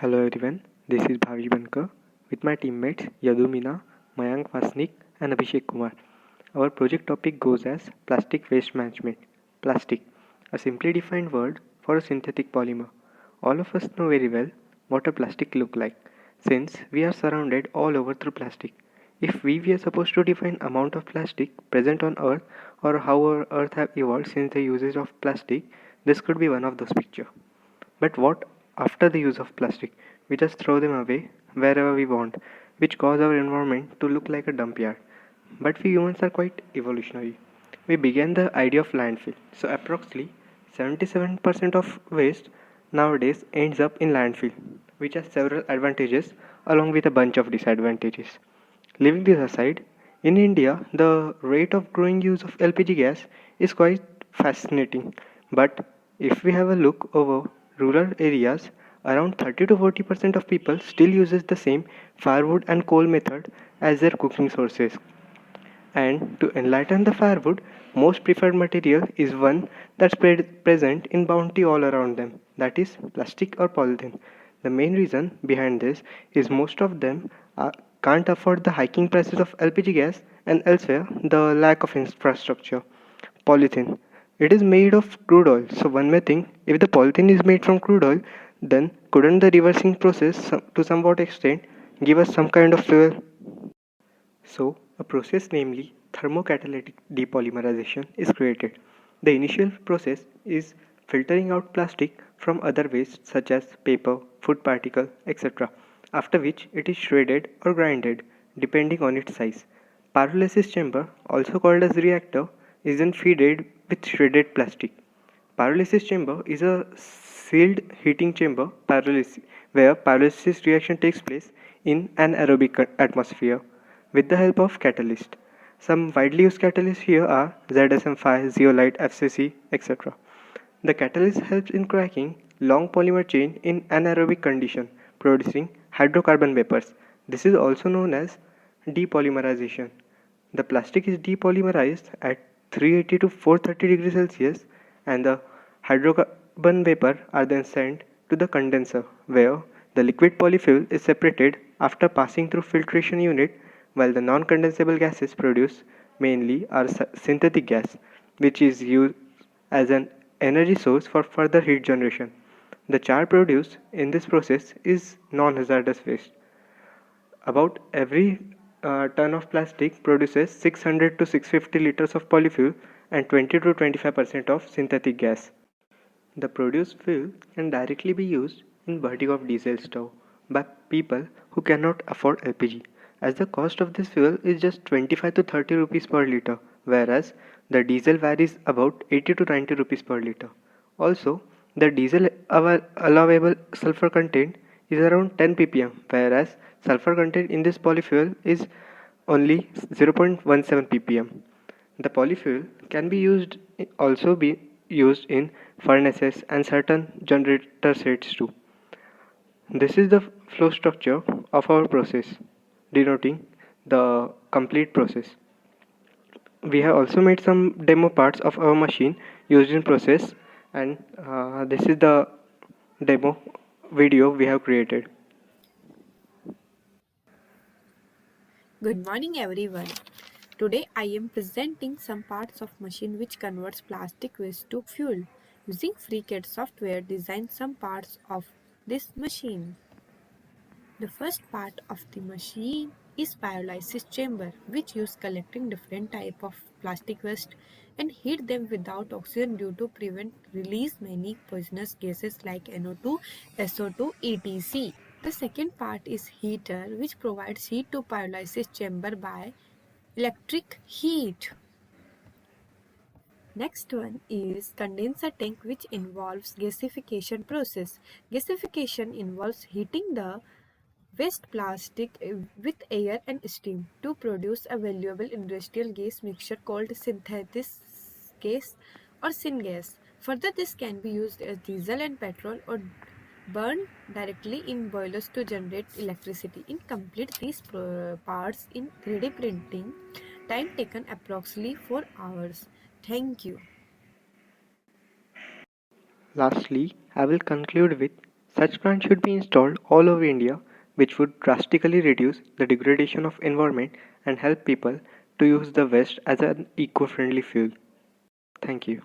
Hello everyone, this is Bhavish Bankar with my teammates Yadumina, Mayank Vasnik and Abhishek Kumar. Our project topic goes as plastic waste management. Plastic, a simply defined word for a synthetic polymer. All of us know very well what a plastic look like since we are surrounded all over through plastic. If we were supposed to define amount of plastic present on earth or how our earth have evolved since the usage of plastic, this could be one of those pictures. But what after the use of plastic? We just throw them away wherever we want, which cause our environment to look like a dump yard. But we humans are quite evolutionary. We began the idea of landfill. So approximately 77% of waste nowadays ends up in landfill, which has several advantages along with a bunch of disadvantages. Leaving this aside, in India, the rate of growing use of LPG gas is quite fascinating. But if we have a look over rural areas, around 30 to 40% of people still uses the same firewood and coal method as their cooking sources. And to enlighten the firewood, most preferred material is one that's present in bounty all around them, that is, plastic or polythene. The main reason behind this is most of them can't afford the hiking prices of LPG gas and elsewhere the lack of infrastructure. Polythene. It is made of crude oil, so one may think if the polythene is made from crude oil, then couldn't the reversing process to somewhat extent give us some kind of fuel? So, a process, namely thermocatalytic depolymerization, is created. The initial process is filtering out plastic from other wastes such as paper, food particle, etc., after which it is shredded or grinded, depending on its size. Pyrolysis chamber, also called as reactor, is then fed with shredded plastic. Pyrolysis chamber is a sealed heating chamber where pyrolysis reaction takes place in an aerobic atmosphere with the help of catalyst. Some widely used catalysts here are ZSM5, zeolite, FCC, etc. The catalyst helps in cracking long polymer chain in anaerobic condition, producing hydrocarbon vapors. This is also known as depolymerization. The plastic is depolymerized at 380 to 430 degrees Celsius and the hydrocarbon vapor are then sent to the condenser where the liquid polyfuel is separated after passing through filtration unit while the non-condensable gases produced mainly are synthetic gas which is used as an energy source for further heat generation. The char produced in this process is non-hazardous waste. About every ton of plastic produces 600 to 650 liters of polyfuel and 20 to 25% of synthetic gas. The produced fuel can directly be used in burning of diesel stove by people who cannot afford LPG, as the cost of this fuel is just 25 to 30 rupees per liter, whereas the diesel varies about 80 to 90 rupees per liter. Also, the diesel allowable sulfur content is around 10 ppm, whereas sulfur content in this polyfuel is only 0.17 ppm. The polyfuel can be also be used in furnaces and certain generator sets too. This is the flow structure of our process, denoting the complete process. We have also made some demo parts of our machine used in process, and this is the demo video we have created. Good morning everyone. Today I am presenting some parts of machine which converts plastic waste to fuel. Using FreeCAD software design some parts of this machine. The first part of the machine is pyrolysis chamber which use collecting different type of plastic waste and heat them without oxygen due to prevent release many poisonous gases like NO2, SO2, etc. The second part is heater which provides heat to pyrolysis chamber by electric heat. Next one is condenser tank which involves gasification process. Gasification involves heating the waste plastic with air and steam to produce a valuable industrial gas mixture called synthetic gas or syngas. Further, this can be used as diesel and petrol or burned directly in boilers to generate electricity. In complete these parts in 3D printing, time taken approximately 4 hours. Thank you. Lastly, I will conclude with Such plants should be installed all over India, which would drastically reduce the degradation of environment and help people to use the waste as an eco-friendly fuel. Thank you.